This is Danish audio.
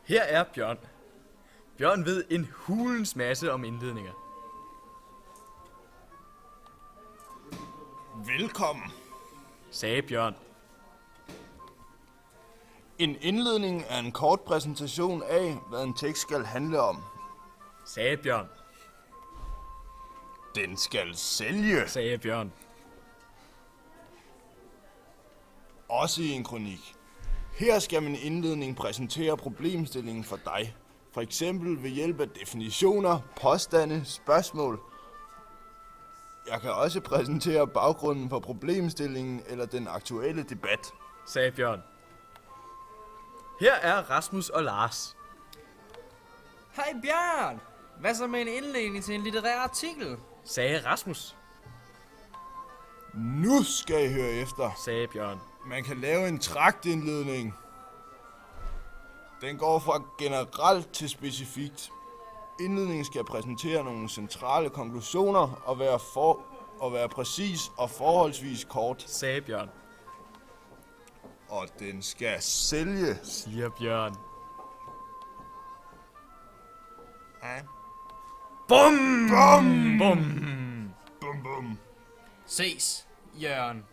Her er Bjørn. Bjørn ved en hulens masse om indledninger. Velkommen. Sagde Bjørn. En indledning er en kort præsentation af, hvad en tekst skal handle om. Sagde Bjørn. Den skal sælge. Sagde Bjørn. Også i en kronik. Her skal min indledning præsentere problemstillingen for dig. For eksempel ved hjælp af definitioner, påstande, spørgsmål. Jeg kan også præsentere baggrunden for problemstillingen eller den aktuelle debat. Sagde Bjørn. Her er Rasmus og Lars. Hej Bjørn! Hvad så med en indledning til en litterær artikel? Sagde Rasmus. Nu skal I høre efter. Sagde Bjørn. Man kan lave en traktindledning. Den går fra generelt til specifikt. Indledningen skal præsentere nogle centrale konklusioner og være præcis og forholdsvis kort. Sagde Bjørn. Og den skal sælge. Siger Bjørn. Ja. Bum! Bum! Bum! Bum bum. Ses, Jørgen.